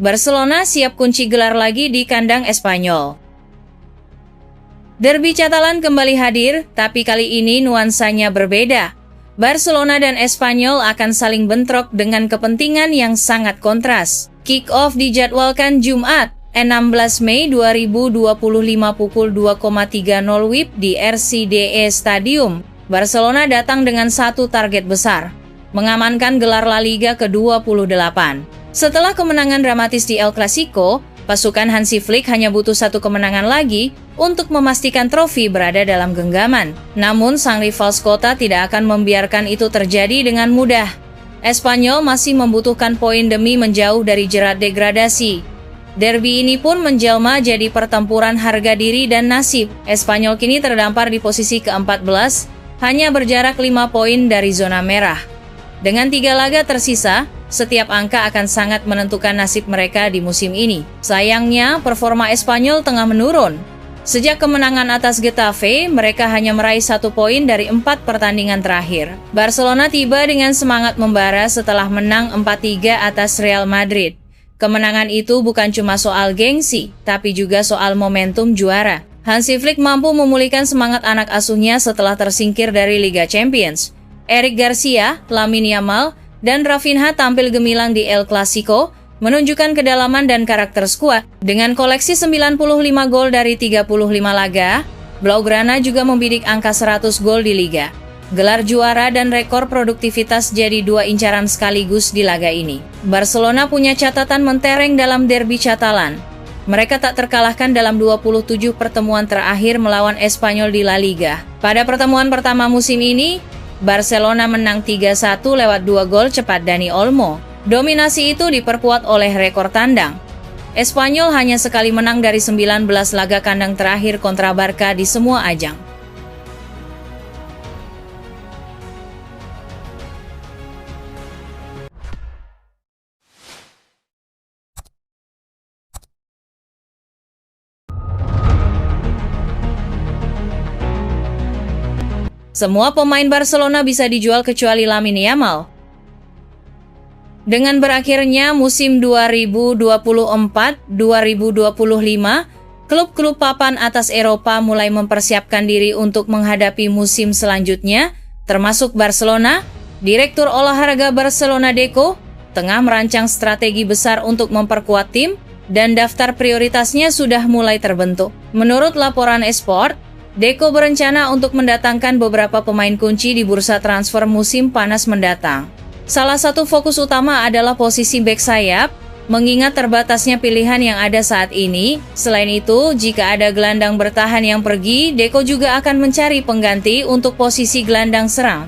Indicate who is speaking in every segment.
Speaker 1: Barcelona siap kunci gelar lagi di kandang Espanyol. Derby Catalan kembali hadir, tapi kali ini nuansanya berbeda. Barcelona dan Espanyol akan saling bentrok dengan kepentingan yang sangat kontras. Kick-off dijadwalkan Jumat, 16 Mei 2025 pukul 2.30 WIB di RCDE Stadium. Barcelona datang dengan satu target besar, mengamankan gelar La Liga ke-28. Setelah kemenangan dramatis di El Clasico, pasukan Hansi Flick hanya butuh satu kemenangan lagi untuk memastikan trofi berada dalam genggaman. Namun, sang rival Skota tidak akan membiarkan itu terjadi dengan mudah. Espanyol masih membutuhkan poin demi menjauh dari jerat degradasi. Derby ini pun menjelma jadi pertempuran harga diri dan nasib. Espanyol kini terdampar di posisi ke-14, hanya berjarak 5 poin dari zona merah. Dengan 3 laga tersisa, setiap angka akan sangat menentukan nasib mereka di musim ini. Sayangnya, performa Espanyol tengah menurun. Sejak kemenangan atas Getafe, mereka hanya meraih 1 poin dari 4 pertandingan terakhir. Barcelona tiba dengan semangat membara setelah menang 4-3 atas Real Madrid. Kemenangan itu bukan cuma soal gengsi, tapi juga soal momentum juara. Hansi Flick mampu memulihkan semangat anak asuhnya setelah tersingkir dari Liga Champions. Eric Garcia, Lamine Yamal, dan Rafinha tampil gemilang di El Clasico, menunjukkan kedalaman dan karakter skuad. Dengan koleksi 95 gol dari 35 laga, Blaugrana juga membidik angka 100 gol di Liga. Gelar juara dan rekor produktivitas jadi 2 incaran sekaligus di laga ini. Barcelona punya catatan mentereng dalam Derby Catalan. Mereka tak terkalahkan dalam 27 pertemuan terakhir melawan Espanyol di La Liga. Pada pertemuan pertama musim ini, Barcelona menang 3-1 lewat 2 gol cepat Dani Olmo. Dominasi itu diperkuat oleh rekor tandang. Espanyol hanya sekali menang dari 19 laga kandang terakhir kontra Barca di semua ajang. Semua pemain Barcelona bisa dijual kecuali Lamine Yamal. Dengan berakhirnya musim 2024-2025, klub-klub papan atas Eropa mulai mempersiapkan diri untuk menghadapi musim selanjutnya, termasuk Barcelona. Direktur olahraga Barcelona Deco tengah merancang strategi besar untuk memperkuat tim, dan daftar prioritasnya sudah mulai terbentuk. Menurut laporan Esport, Deco berencana untuk mendatangkan beberapa pemain kunci di bursa transfer musim panas mendatang. Salah satu fokus utama adalah posisi bek sayap, mengingat terbatasnya pilihan yang ada saat ini. Selain itu, jika ada gelandang bertahan yang pergi, Deco juga akan mencari pengganti untuk posisi gelandang serang.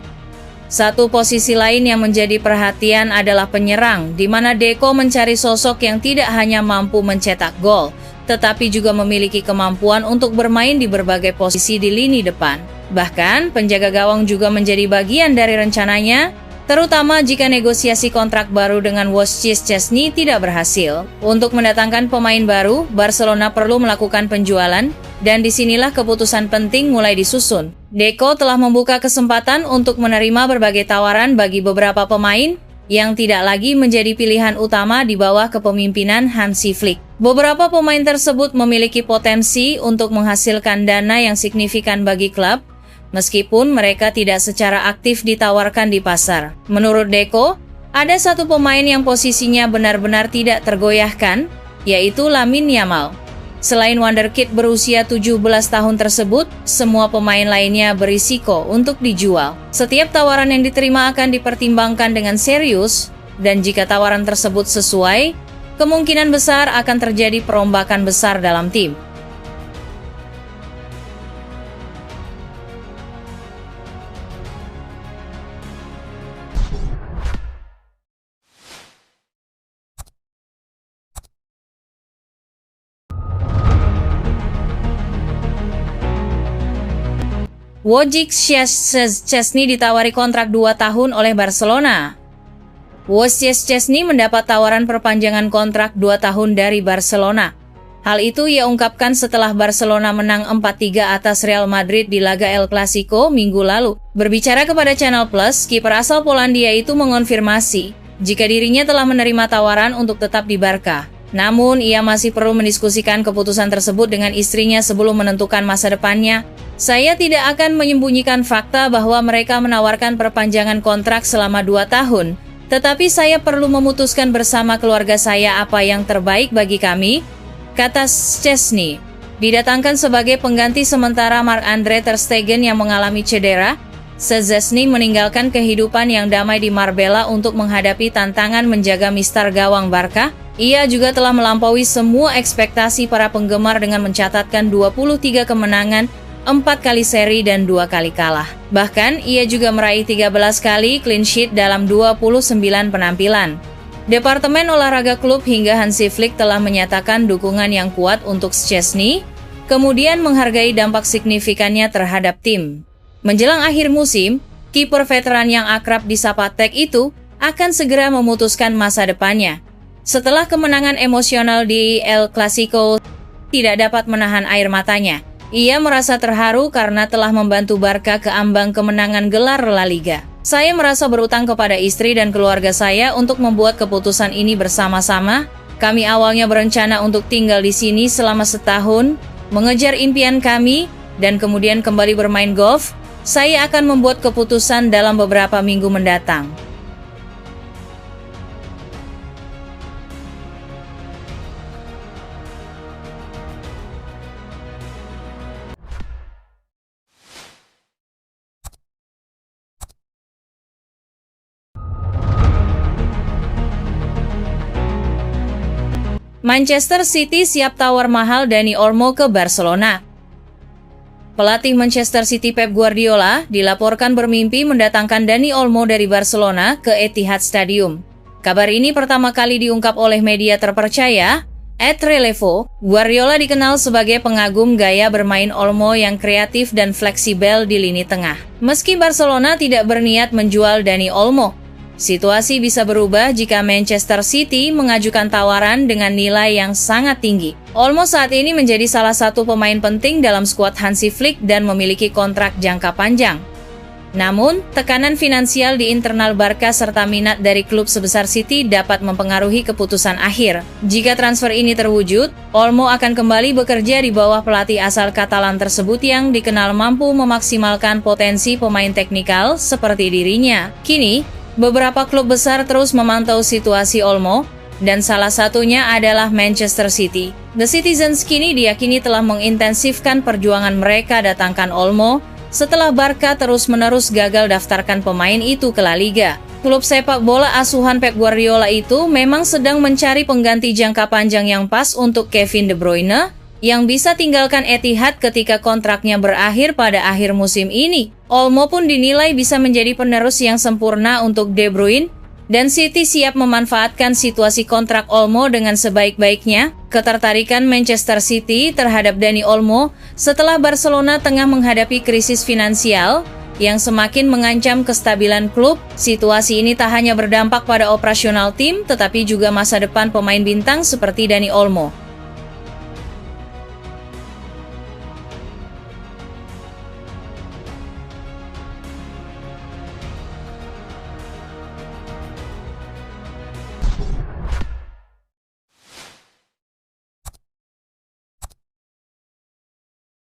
Speaker 1: Satu posisi lain yang menjadi perhatian adalah penyerang, di mana Deco mencari sosok yang tidak hanya mampu mencetak gol, tetapi juga memiliki kemampuan untuk bermain di berbagai posisi di lini depan. Bahkan, penjaga gawang juga menjadi bagian dari rencananya, terutama jika negosiasi kontrak baru dengan Wojciech Szczesny tidak berhasil. Untuk mendatangkan pemain baru, Barcelona perlu melakukan penjualan, dan disinilah keputusan penting mulai disusun. Deco telah membuka kesempatan untuk menerima berbagai tawaran bagi beberapa pemain yang tidak lagi menjadi pilihan utama di bawah kepemimpinan Hansi Flick. Beberapa pemain tersebut memiliki potensi untuk menghasilkan dana yang signifikan bagi klub, meskipun mereka tidak secara aktif ditawarkan di pasar. Menurut Deco, ada satu pemain yang posisinya benar-benar tidak tergoyahkan, yaitu Lamine Yamal. Selain wonderkid berusia 17 tahun tersebut, semua pemain lainnya berisiko untuk dijual. Setiap tawaran yang diterima akan dipertimbangkan dengan serius, dan jika tawaran tersebut sesuai, kemungkinan besar akan terjadi perombakan besar dalam tim. Wojciech Szczesny ditawari kontrak 2 tahun oleh Barcelona. Wojciech Szczesny mendapat tawaran perpanjangan kontrak 2 tahun dari Barcelona. Hal itu ia ungkapkan setelah Barcelona menang 4-3 atas Real Madrid di laga El Clasico minggu lalu. Berbicara kepada Channel Plus, kiper asal Polandia itu mengonfirmasi jika dirinya telah menerima tawaran untuk tetap di Barca. Namun, ia masih perlu mendiskusikan keputusan tersebut dengan istrinya sebelum menentukan masa depannya. Saya tidak akan menyembunyikan fakta bahwa mereka menawarkan perpanjangan kontrak selama 2 tahun, tetapi saya perlu memutuskan bersama keluarga saya apa yang terbaik bagi kami, kata Szczęsny. Didatangkan sebagai pengganti sementara Marc-Andre ter Stegen yang mengalami cedera, Szczęsny meninggalkan kehidupan yang damai di Marbella untuk menghadapi tantangan menjaga mister gawang Barca. Ia juga telah melampaui semua ekspektasi para penggemar dengan mencatatkan 23 kemenangan, 4 kali seri dan 2 kali kalah. Bahkan, ia juga meraih 13 kali clean sheet dalam 29 penampilan. Departemen olahraga klub hingga Hansi Flick telah menyatakan dukungan yang kuat untuk Szczęsny, kemudian menghargai dampak signifikannya terhadap tim. Menjelang akhir musim, kiper veteran yang akrab disapa Tek itu akan segera memutuskan masa depannya. Setelah kemenangan emosional di El Clasico, tidak dapat menahan air matanya. Ia merasa terharu karena telah membantu Barca ke ambang kemenangan gelar La Liga. Saya merasa berutang kepada istri dan keluarga saya untuk membuat keputusan ini bersama-sama. Kami awalnya berencana untuk tinggal di sini selama setahun, mengejar impian kami, dan kemudian kembali bermain golf. Saya akan membuat keputusan dalam beberapa minggu mendatang. Manchester City siap tawar mahal Dani Olmo ke Barcelona. Pelatih Manchester City Pep Guardiola dilaporkan bermimpi mendatangkan Dani Olmo dari Barcelona ke Etihad Stadium. Kabar ini pertama kali diungkap oleh media terpercaya, @Relevo. Guardiola dikenal sebagai pengagum gaya bermain Olmo yang kreatif dan fleksibel di lini tengah. Meski Barcelona tidak berniat menjual Dani Olmo, situasi bisa berubah jika Manchester City mengajukan tawaran dengan nilai yang sangat tinggi. Olmo saat ini menjadi salah satu pemain penting dalam skuad Hansi Flick dan memiliki kontrak jangka panjang. Namun, tekanan finansial di internal Barca serta minat dari klub sebesar City dapat mempengaruhi keputusan akhir. Jika transfer ini terwujud, Olmo akan kembali bekerja di bawah pelatih asal Katalan tersebut yang dikenal mampu memaksimalkan potensi pemain teknikal seperti dirinya. Kini, beberapa klub besar terus memantau situasi Olmo, dan salah satunya adalah Manchester City. The Citizens kini diyakini telah mengintensifkan perjuangan mereka datangkan Olmo, setelah Barca terus-menerus gagal daftarkan pemain itu ke La Liga. Klub sepak bola asuhan Pep Guardiola itu memang sedang mencari pengganti jangka panjang yang pas untuk Kevin De Bruyne, yang bisa tinggalkan Etihad ketika kontraknya berakhir pada akhir musim ini. Olmo pun dinilai bisa menjadi penerus yang sempurna untuk De Bruyne, dan City siap memanfaatkan situasi kontrak Olmo dengan sebaik-baiknya. Ketertarikan Manchester City terhadap Dani Olmo setelah Barcelona tengah menghadapi krisis finansial yang semakin mengancam kestabilan klub. Situasi ini tak hanya berdampak pada operasional tim, tetapi juga masa depan pemain bintang seperti Dani Olmo.